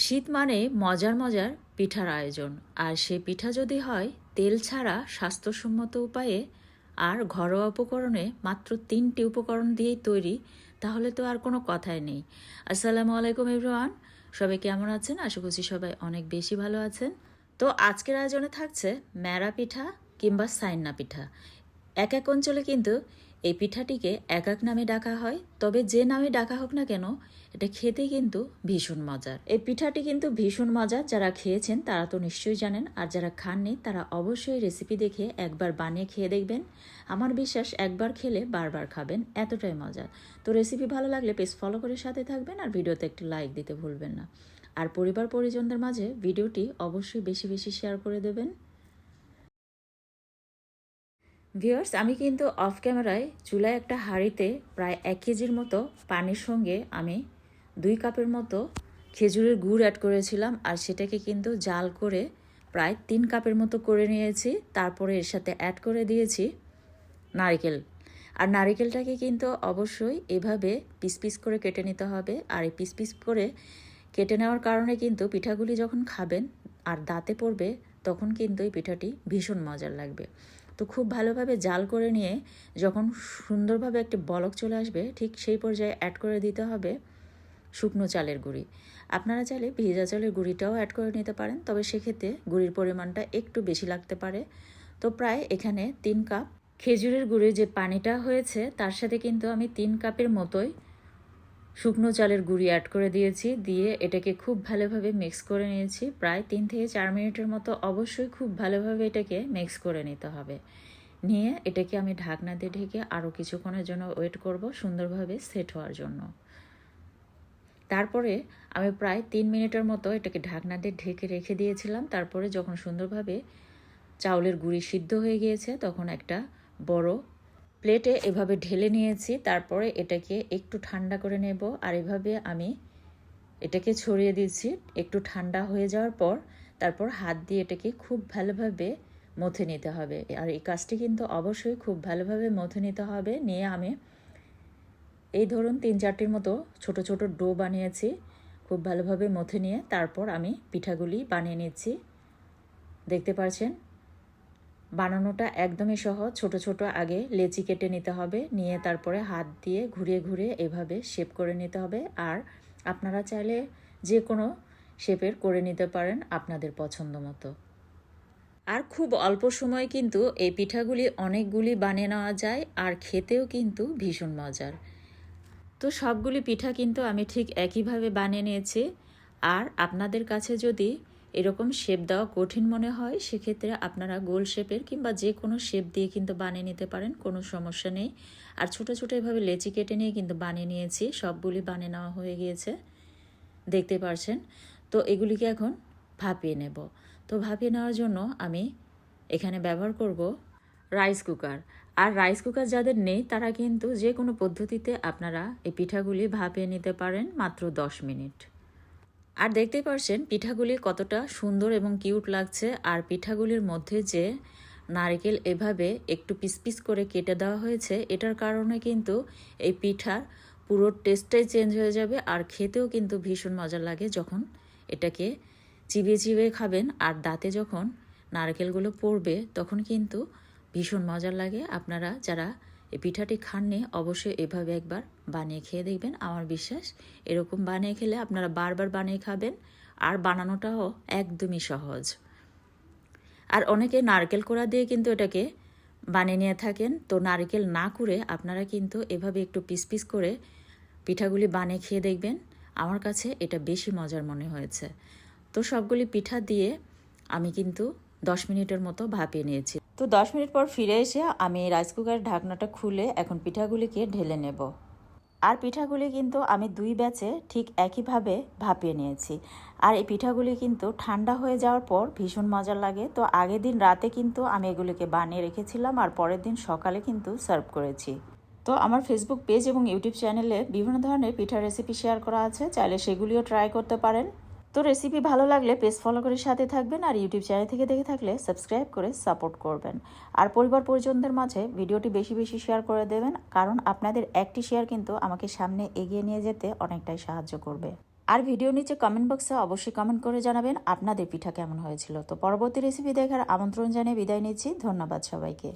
শীত মানে মজার মজার পিঠার আয়োজন। আর সে পিঠা যদি হয় তেল ছাড়া স্বাস্থ্যসম্মত উপায়ে আর ঘরোয়া উপকরণে মাত্র 3টি উপকরণ দিয়েই তৈরি, তাহলে তো আর কোনো কথাই নেই। আসসালামু আলাইকুম এভরিওয়ান, সবাই কেমন আছেন? আশা করছি সবাই অনেক বেশি ভালো আছেন। তো আজকের আয়োজনে থাকছে ম্যারা পিঠা কিংবা সাইন্না পিঠা। এক এক অঞ্চলে কিন্তু এই পিঠাটিকে এক এক নামে ডাকা হয়, তবে যে নামে ডাকা হোক না কেন এটা খেতে কিন্তু ভীষণ মজার। এই পিঠাটি কিন্তু ভীষণ মজার, যারা খেয়েছেন তারা তো নিশ্চয়ই জানেন, আর যারা খাননি তারা অবশ্যই রেসিপি দেখে একবার বানিয়ে খেয়ে দেখবেন। আমার বিশ্বাস একবার খেলে বারবার খাবেন, এতটাই মজার। তো রেসিপি ভালো লাগলে পেজ ফলো করে সাথে থাকবেন, আর ভিডিওতে একটি লাইক দিতে ভুলবেন না। আর পরিবার পরিজনদের মাঝে ভিডিওটি অবশ্যই বেশি বেশি শেয়ার করে দেবেন। ভিউয়ার্স, আমি কিন্তু অফ ক্যামেরায় চুলায় একটা হাঁড়িতে প্রায় 1 কেজির মতো পানির সঙ্গে আমি 2 কাপের মতো খেজুরের গুড় অ্যাড করেছিলাম, আর সেটাকে কিন্তু জাল করে প্রায় 3 কাপের মতো করে নিয়েছি। তারপরে এর সাথে অ্যাড করে দিয়েছি নারকেল। আর নারকেলটাকে কিন্তু অবশ্যই এভাবে পিস পিস করে কেটে নিতে হবে। আর এই পিস পিস করে কেটে নেওয়ার কারণে কিন্তু পিঠাগুলি যখন খাবেন আর দাঁতে পড়বে তখন কিন্তু এই পিঠাটি ভীষণ মজার লাগবে। তো খুব ভালোভাবে জাল করে নিয়ে যখন সুন্দরভাবে একটি বলক চলে আসবে, ঠিক সেই পর্যায়ে অ্যাড করে দিতে হবে শুকনো চালের গুঁড়ি। আপনারা চাইলে ভিজা চালের গুঁড়িটাও অ্যাড করে নিতে পারেন, তবে সেক্ষেত্রে গুঁড়ির পরিমাণটা একটু বেশি লাগতে পারে। তো প্রায় এখানে 3 কাপ খেজুরের গুঁড়ির যে পানিটা হয়েছে তার সাথে কিন্তু আমি 3 কাপের মতোই শুকনো চালের গুঁড়ি অ্যাড করে দিয়েছি। দিয়ে এটাকে খুব ভালোভাবে মিক্স করে নিয়েছি। প্রায় 3 থেকে 4 মিনিটের মতো অবশ্যই খুব ভালোভাবে এটাকে মিক্স করে নিতে হবে। নিয়ে এটাকে আমি ঢাকনা দিয়ে ঢেকে আরও কিছুক্ষণের জন্য ওয়েট করব সুন্দরভাবে সেট হওয়ার জন্য। তারপরে আমি প্রায় 3 মিনিটের মতো এটাকে ঢাকনা দিয়ে ঢেকে রেখে দিয়েছিলাম। তারপরে যখন সুন্দরভাবে চাউলের গুঁড়ি সিদ্ধ হয়ে গিয়েছে তখন একটা বড় প্লেটে এভাবে ঢেলে নিয়েছি। তারপরে এটাকে একটু ঠান্ডা করে নেব, আর এভাবে আমি এটাকে ছড়িয়ে দিচ্ছি। একটু ঠান্ডা হয়ে যাওয়ার পর তারপর হাত দিয়ে এটাকে খুব ভালোভাবে মথে নিতে হবে। আর এই কাজটি কিন্তু অবশ্যই খুব ভালোভাবে মথে নিতে হবে। নিয়ে আমি এই ধরুন 3-4টির মতো ছোট ছোট ডো বানিয়েছি। খুব ভালোভাবে মথে নিয়ে তারপর আমি পিঠাগুলি বানিয়ে নিচ্ছি। দেখতে পাচ্ছেন বানানোটা একদমই সহজ। ছোট ছোট আগে লেচি কেটে নিতে হবে, নিয়ে তারপরে হাত দিয়ে ঘুরিয়ে ঘুরিয়ে এভাবে শেপ করে নিতে হবে। আর আপনারা চাইলে যে কোনো শেপের করে নিতে পারেন আপনাদের পছন্দ মতো। আর খুব অল্প সময় কিন্তু এই পিঠাগুলি অনেকগুলি বানিয়ে নেওয়া যায়, আর খেতেও কিন্তু ভীষণ মজার। তো সবগুলি পিঠা কিন্তু আমি ঠিক একইভাবে বানিয়ে নিয়েছি। আর আপনাদের কাছে যদি এরকম শেপ দেওয়া কঠিন মনে হয় সেক্ষেত্রে আপনারা গোল শেপের কিংবা যে কোনো শেপ দিয়ে কিন্তু বানিয়ে নিতে পারেন, কোনো সমস্যা নেই। আর ছোটো ছোটো এভাবে লেচি কেটে নিয়ে কিন্তু বানিয়ে নিয়েছি। সবগুলি বানিয়ে নেওয়া হয়ে গিয়েছে, দেখতে পারছেন। তো এগুলিকে এখন ভাপিয়ে নেব। তো ভাপিয়ে নেওয়ার জন্য আমি এখানে ব্যবহার করব রাইস কুকার। আর রাইস কুকার যাদের নেই তারা কিন্তু যে কোনো পদ্ধতিতে আপনারা এই পিঠাগুলি ভাপিয়ে নিতে পারেন মাত্র 10 মিনিট। আর দেখতেই পারছেন পিঠাগুলি কতটা সুন্দর এবং কিউট লাগছে। আর পিঠাগুলির মধ্যে যে নারকেল এভাবে একটু পিস পিস করে কেটে দেওয়া হয়েছে, এটার কারণে কিন্তু এই পিঠার পুরো টেস্টটাই চেঞ্জ হয়ে যাবে। আর খেতেও কিন্তু ভীষণ মজা লাগে যখন এটাকে চিবিয়ে চিবিয়ে খাবেন, আর দাঁতে যখন নারকেলগুলো পড়বে তখন কিন্তু ভীষণ মজার লাগে। আপনারা যারা এই পিঠাটি খাননি অবশ্যই এভাবে একবার বানিয়ে খেয়ে দেখবেন। আমার বিশ্বাস এরকম বানিয়ে খেলে আপনারা বারবার বানিয়ে খাবেন। আর বানানোটাও একদমই সহজ। আর অনেকে নারকেল কোড়া দিয়ে কিন্তু এটাকে বানিয়ে নিয়ে থাকেন। তো নারকেল না করে আপনারা কিন্তু এভাবে একটু পিস পিস করে পিঠাগুলি বানিয়ে খেয়ে দেখবেন। আমার কাছে এটা বেশি মজার মনে হয়েছে। তো সবগুলি পিঠা দিয়ে আমি কিন্তু 10 মিনিটের মতো ভাপিয়ে নিয়েছি। তো 10 মিনিট পর ফিরে এসে আমি রাইস কুকারের ঢাকনাটা খুলে এখন পিঠাগুলিকে ঢেলে নেব। আর পিঠাগুলি কিন্তু আমি 2 ব্যাচে ঠিক একইভাবে ভাপিয়ে নিয়েছি। আর এই পিঠাগুলি কিন্তু ঠান্ডা হয়ে যাওয়ার পর ভীষণ মজার লাগে। তো আগের দিন রাতে কিন্তু আমি এগুলিকে বানিয়ে রেখেছিলাম, আর পরের দিন সকালে কিন্তু সার্ভ করেছি। তো আমার ফেসবুক পেজ এবং ইউটিউব চ্যানেলে বিভিন্ন ধরনের পিঠার রেসিপি শেয়ার করা আছে, চাইলে সেগুলিও ট্রাই করতে পারেন। তো রেসিপি ভালো লাগলে পেজ ফলো করে সাথে থাকবেন, আর ইউটিউব চ্যানেল থেকে দেখে থাকলে সাবস্ক্রাইব করে সাপোর্ট করবেন। আর পরিবার পরিজনদের মাঝে ভিডিওটি বেশি বেশি শেয়ার করে দেবেন, কারণ আপনাদের একটি শেয়ার কিন্তু আমাকে সামনে এগিয়ে নিয়ে যেতে অনেকটাই সাহায্য করবে। আর ভিডিও নিচে কমেন্ট বক্সে অবশ্যই কমেন্ট করে জানাবেন আপনাদের পিঠা কেমন হয়েছিল। তো পরবর্তী রেসিপি দেখার আমন্ত্রণ জানিয়ে বিদায় নিচ্ছি। ধন্যবাদ সবাইকে।